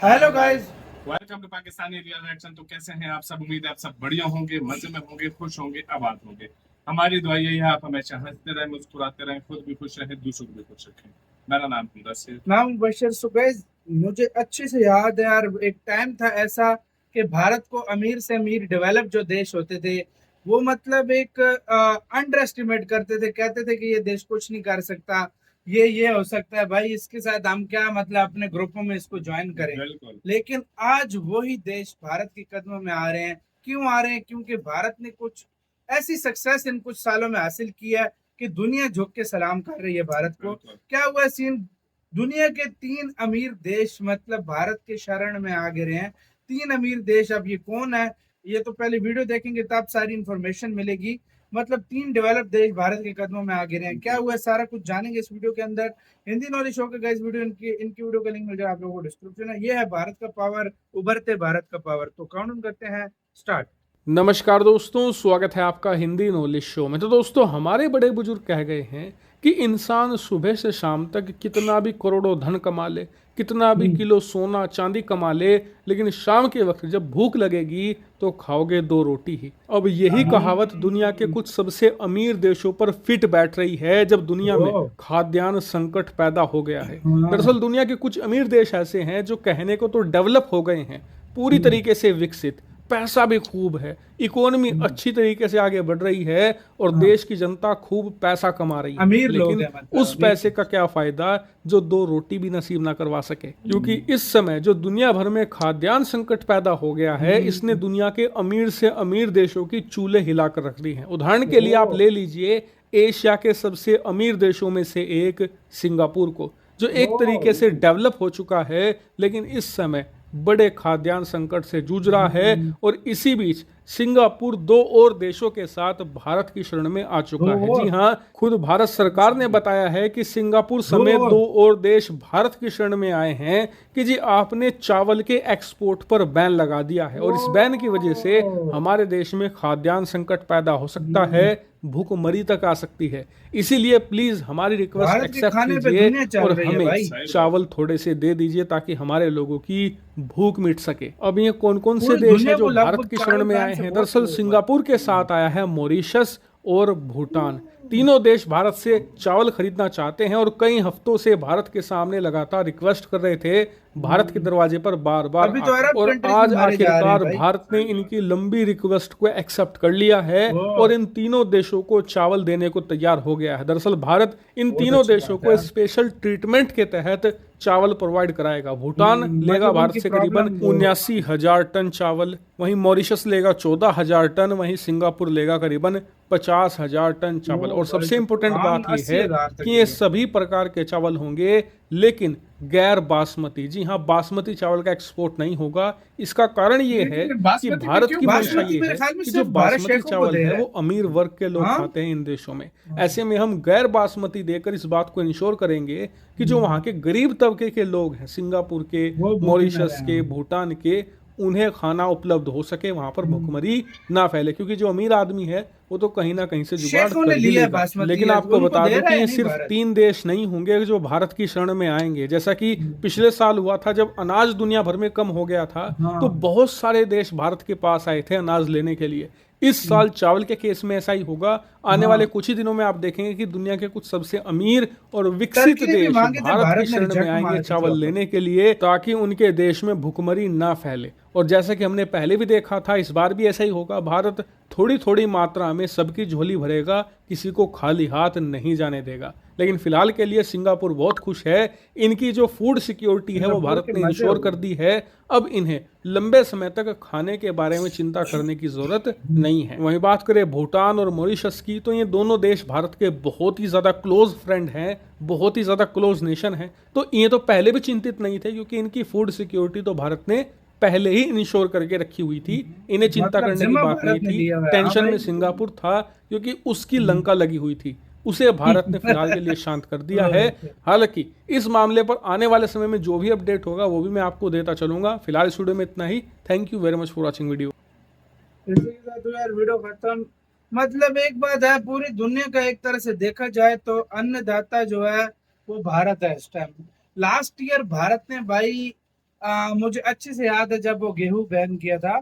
Hello guys. Welcome to Pakistani real action. तो कैसे हैं आप सब? उम्मीद है आप सब बढ़िया होंगे, मजे में होंगे, खुश होंगे, आबाद होंगे। हमारी दुआ यही है आप हमेशा हंसते रहें, मुस्कुराते रहें, खुद भी खुश रहें, दूसरों को भी खुश रखें। मेरा नाम मुदस्सिर। नाम बशर सुबैज। मुझे अच्छे से याद है यार, एक टाइम था ऐसा कि भारत को अमीर से अमीर डेवलप जो देश होते थे वो मतलब एक अंडर एस्टिमेट करते थे, कहते थे कि ये देश कुछ नहीं कर सकता, ये हो सकता है भाई, इसके साथ हम क्या मतलब अपने ग्रुपों में इसको ज्वाइन करें। बिल्कुल। लेकिन आज वही देश भारत के कदमों में आ रहे हैं। क्यों आ रहे हैं? क्योंकि भारत ने कुछ ऐसी सक्सेस इन कुछ सालों में हासिल की है कि दुनिया झुक के सलाम कर रही है भारत को। बिल्कुल। क्या हुआ सीन? दुनिया के 3 अमीर देश मतलब भारत के शरण में आ गए हैं। 3 अमीर देश, अब ये कौन है? ये तो पहले वीडियो देखेंगे तब सारी इंफॉर्मेशन मिलेगी। मतलब 3 डेवलप देश भारत के कदमों में आ गए हैं। क्या हुआ सारा कुछ जानेंगे इस वीडियो के अंदर। हिंदी नॉलेज शो का गाइस वीडियो, इनकी वीडियो का लिंक मिल जाएगा आप लोगों को डिस्क्रिप्शन है। ये है भारत का पावर, उभरते भारत का पावर। तो काउंट करते हैं, स्टार्ट। नमस्कार दोस्तों, स्वागत है आपका हिंदी नॉलेज शो में। तो दोस्तों, हमारे बड़े बुजुर्ग कह गए हैं कि इंसान सुबह से शाम तक कितना भी करोड़ों धन कमा ले, कितना भी किलो सोना चांदी कमा ले, लेकिन शाम के वक्त जब भूख लगेगी तो खाओगे 2 रोटी ही। अब यही कहावत दुनिया के कुछ सबसे अमीर देशों पर फिट बैठ रही है जब दुनिया में खाद्यान्न संकट पैदा हो गया है। दरअसल दुनिया के कुछ अमीर देश ऐसे हैं जो कहने को तो डेवलप हो गए हैं, पूरी तरीके से विकसित, पैसा भी खूब है, इकोनॉमी अच्छी तरीके से आगे बढ़ रही है और देश की जनता खूब पैसा कमा रही है। अमीर लोग लेकिन हैं मतलब, उस पैसे का क्या फायदा जो 2 रोटी भी नसीब ना करवा सके। क्योंकि इस समय जो दुनिया भर में खाद्यान्न संकट पैदा हो गया है, इसने दुनिया के अमीर से अमीर देशों की चूल्हे हिलाकर रख दी हैं। उदाहरण के लिए आप ले लीजिए एशिया के सबसे अमीर देशों में से एक सिंगापुर को, जो एक तरीके से डेवलप हो चुका है लेकिन इस समय बड़े खाद्यान्न संकट से जूझ रहा है। और इसी बीच सिंगापुर 2 और देशों के साथ भारत की शरण में आ चुका है। जी हाँ, खुद भारत सरकार ने बताया है कि सिंगापुर समेत 2 और देश भारत की शरण में आए हैं कि जी आपने चावल के एक्सपोर्ट पर बैन लगा दिया है और इस बैन की वजह से हमारे देश में खाद्यान्न संकट पैदा हो सकता है, भूखमरी तक आ सकती है। इसीलिए प्लीज हमारी रिक्वेस्ट एक्सेप्ट कीजिए और हमें चावल थोड़े से दे दीजिए ताकि हमारे लोगों की भूख मिट सके। अब ये कौन कौन से देश हैं जो भारत की शरण में आए हैं? दरअसल सिंगापुर के साथ आया है मॉरिशस और भूटान। तीनों देश भारत से चावल खरीदना चाहते हैं और कई हफ्तों से भारत के सामने लगातार रिक्वेस्ट कर रहे थे, भारत के दरवाजे पर बार बार और आज आखिरकार भारत ने इनकी लंबी रिक्वेस्ट को एक्सेप्ट कर लिया है और इन तीनों देशों को चावल देने को तैयार हो गया है। दरअसल भारत इन तीनों देशों को स्पेशल ट्रीटमेंट के तहत चावल प्रोवाइड कराएगा। भूटान लेगा भारत से करीबन 79,000 टन चावल, वहीं मॉरिशस लेगा 14,000 टन, वहीं सिंगापुर लेगा करीबन 50,000 टन चावल। और सबसे इंपॉर्टेंट बात यह है कि ये सभी प्रकार के चावल होंगे लेकिन गैर बासमती। जी हाँ, बासमती चावल का एक्सपोर्ट नहीं होगा। इसका कारण ये है कि भारत की मंशा ये है कि जो बासमती चावल है वो अमीर वर्ग के लोग खाते हैं इन देशों में। ऐसे में हम गैर बासमती देकर इस बात को इंश्योर करेंगे कि जो वहाँ के गरीब तबके के लोग हैं, सिंगापुर के, मॉरिशस के, भूटान के, उन्हें खाना उपलब्ध हो सके, वहां पर भुखमरी ना फैले। क्योंकि जो अमीर आदमी है वो तो कहीं ना कहीं से जुगाड़ कर ही लेगा। लेकिन आपको बता दूं कि ये सिर्फ 3 देश नहीं होंगे जो भारत की शरण में आएंगे। जैसा कि पिछले साल हुआ था जब अनाज दुनिया भर में कम हो गया था, तो बहुत सारे देश भारत के पास आए थे अनाज लेने के लिए। इस साल चावल के केस में ऐसा ही होगा। आने वाले कुछ ही दिनों में आप देखेंगे कि दुनिया के कुछ सबसे अमीर और विकसित देश भारत की शरण में आएंगे चावल लेने के लिए, ताकि उनके देश में भुखमरी ना फैले। और जैसा कि हमने पहले भी देखा था, इस बार भी ऐसा ही होगा। भारत थोड़ी थोड़ी मात्रा में सबकी झोली भरेगा, किसी को खाली हाथ नहीं जाने देगा। लेकिन फिलहाल के लिए सिंगापुर बहुत खुश है। इनकी जो फूड सिक्योरिटी है वो भारत ने इंश्योर कर दी है। अब इन्हें लंबे समय तक खाने के बारे में चिंता करने की जरूरत नहीं है। वहीं बात करें भूटान और मॉरिशस की, तो ये दोनों देश भारत के बहुत ही ज्यादा क्लोज फ्रेंड हैं, बहुत ही ज्यादा क्लोज नेशन है। तो ये तो पहले भी चिंतित नहीं थे क्योंकि इनकी फूड सिक्योरिटी तो भारत ने पहले ही इंश्योर करके रखी हुई थी। इन्हें चिंता करने की बात नहीं थी। टेंशन में सिंगापुर था क्योंकि उसकी लंका लगी हुई थी, उसे भारत ने फिलहाल के लिए शांत कर दिया है। हालांकि इस मामले पर आने वाले समय में जो भी अपडेट होगा वो भी मैं आपको देता चलूंगा। फिलहाल इस वीडियो में इतना ही। Thank you very much for watching video. इसी के साथ तो यार वीडियो खत्म। मतलब एक बात है, पूरी दुनिया का एक तरह से देखा जाए तो अन्नदाता जो है वो भारत है इस टाइम। लास्ट ईयर भारत ने भाई मुझे अच्छे से याद है जब वो गेहूं बैन किया था,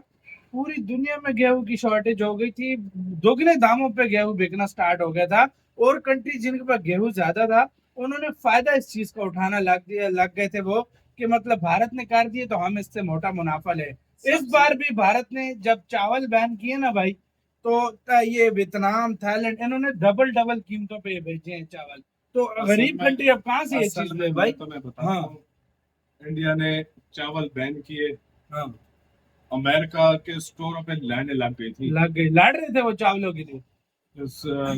पूरी दुनिया में गेहूं की शॉर्टेज हो गई थी, दोगुने दामों पे गेहूं बिकना स्टार्ट हो गया था। और कंट्री जिनके पास गेहूं ज्यादा था, उन्होंने फायदा इस चीज का उठाना लग गए थे वो, कि मतलब भारत ने कर दिए तो हम इससे मोटा मुनाफा ले। इस बार भी भारत ने जब चावल बैन किए ना भाई, तो ये वियतनाम, थाईलैंड, इन्होंने डबल डबल कीमतों पे भेजे हैं चावल। तो गरीब कंट्री अब कहाँ से ये चीज ले भाई। तो मैं बताता हाँ। हूँ, इंडिया ने चावल बैन किए, हाँ, अमेरिका के स्टोरों पे लाइनें लग गई थी। लग गई, लड़ रहे थे वो चावलों के लिए।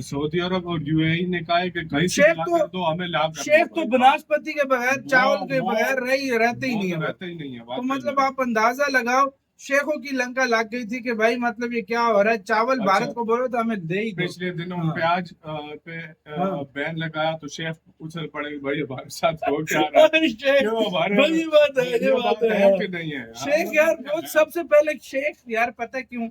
सऊदी अरब और यूएई ने कहा है कि कहीं से शेख ला तो- कर दो, हमें ला कर शेख दो। तो बनास्पति के बगैर, वो- चावल के वो- बगैर रहते ही वो नहीं तो है। रहता ही नहीं है, तो वाकई मतलब में। आप अंदाजा लगाओ, शेखों की लंका लग गई थी कि भाई मतलब ये क्या हो रहा है, चावल अच्छा। भारत को बोलो तो हमें दे ही दो। पिछले दिनों हाँ। प्याज पे हाँ। बैन लगाया तो शेफ उछल पड़े, भाई हमारे साथ हो क्या रहा है? शेख, क्यों हमारे वही बात है, ये बात है। कि नहीं है? शेख यार, वो सबसे पहले शेख यार, पता है क्यों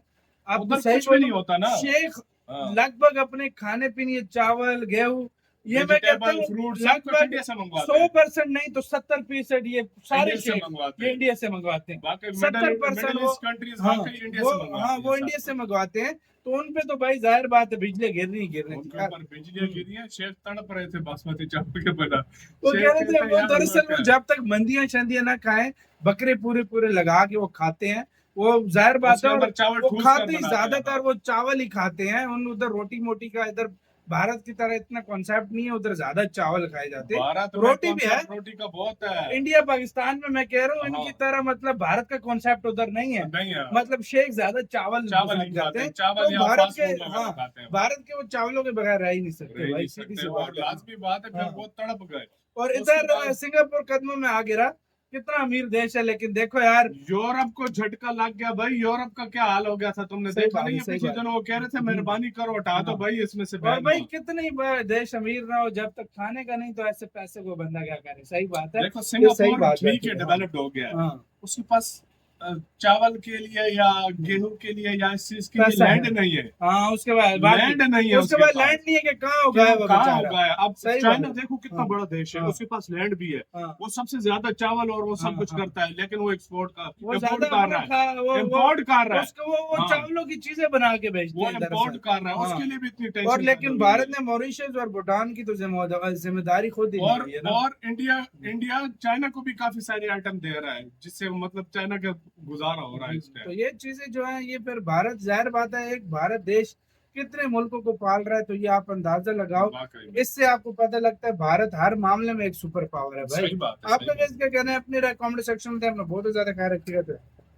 आपको उधर सही कुछ भी नहीं बोलूं, होता ना। शेख हाँ। लगभग अपने खाने पीने, चावल, गेहूं, ये मैं कहता वेजिटेबल, हूँ फ्रूट सब कुछ लगभग इंडिया से मंगवाते हैं। 100% नहीं तो 70% ये सारे इंडिया से शेख मंगवाते ये हैं। इंडिया से मंगवाते हैं। बाकी 70% मिडिल वो, ईस्ट कंट्रीज हाँ, वाकई इंडिया वो, से मंगवाती हाँ, हैं वो सब इंडिया कुछ। से मंगवाते हैं। तो उन पे तो भाई जाहिर बात है बिजली गिरनी ही गिरनी उनके थी। ऊपर बिजलियां गिरी हैं, शेख तड़प रहे थे बासमती चावल के बिना। वो शेख कह रहे थे कहते हैं, वो यार दरअसल हुआ वो क्या? जब तक मंदियां शंदियां ना खाएं, बकरे पूरे पूरे लगा के वो खाते हैं, वो जाहिर बात उसके है। अंदर और चावल वो ठूस कर खाते ही बनाते हैं, ज्यादातर हाँ। वो चावल ही खाते हैं। उन उधर रोटी मोटी का, इधर भारत की तरह इतना कॉन्सेप्ट नहीं है, उधर ज्यादा चावल खाए जाते हैं। भारत में रोटी भी है, concept रोटी का बहुत है। इंडिया पाकिस्तान में मैं कह रहा हूँ, हाँ। इनकी तरह मतलब भारत का कॉन्सेप्ट उधर नहीं है। नहीं है, मतलब शेख ज्यादा चावल चावल पसंद ही करते खाते हैं। हैं, चावल तो या भारत फास्ट के, फूड वगैरह हाँ, खाते हैं। भारत के वो चावलों के बगैर रह ही नहीं सकते रह ही भाई, नहीं सीधी सकते, सी और बात है। लाजमी बात है, फिर हाँ। वो तड़प गए। और उसके इधर बाद- सिंगापुर कदमों में आ गिरा, कितना अमीर देश है, लेकिन देखो यार। यूरोप को झटका लग गया भाई, यूरोप का क्या हाल हो गया था, तुमने सही देखा बात नहीं है, है? सही पिछले बात है। दिनों वो कह रहे थे मेहरबानी करो, हटा दो हाँ। भाई इसमें से और बैन भाई मत। कितने देश अमीर ना हो, जब तक खाने का नहीं तो ऐसे पैसे को बंदा क्या करे। सही बात है, देखो ये सही सिंगापुर बात ठीक है, है। डेवलप्ड हो गया है, हाँ, उसके पास चावल के लिए या गेहूं के लिए या इस चीज के लिए पैसा लैंड है। नहीं है। हाँ, उसके बाद लैंड नहीं है उसके उसके बाद पास। लैंड नहीं है कि कहाँ क्यों, होगा वो कहाँ बेचारा। होगा है? अब सही चाइना बात है। देखो कितना हाँ। बड़ा देश है, हाँ। उसके पास लैंड भी है, हाँ। वो सबसे ज्यादा चावल और वो सब हाँ, कुछ हाँ। करता है, लेकिन वो एक्सपोर्ट वो इम्पोर्ट ज्यादा कर रहा है, इम्पोर्ट कर रहा है, उसको वो हाँ। चावलों की चीजें बना के भेजते वो हैं इम्पोर्ट दरअसल। कर रहा है, हाँ। उसके लिए भी इतनी और टेंशन लेकिन भारत ने मॉरिशस और भूटान की तो जिम्मेदारी खुद ही और ली है ना। और इंडिया चाइना को भी काफी सारे आइटम दे रहा है, जिससे मतलब चाइना का गुजारा हो रहा है इस तो टाइम। ये चीजें जो है, ये फिर भारत, जाहिर बात है, एक भारत देश कितने मुल्कों को पाल रहा है, तो ये आप अंदाजा लगाओ। वाकई में। इससे आपको पता लगता है भारत हर मामले में एक सुपर पावर है भाई। सही बात है, आप सही लोग बात है। इसका कहना है, अपने कमेंट सेक्शन में अपना बहुत ज्यादा ख्याल रखिएगा। तो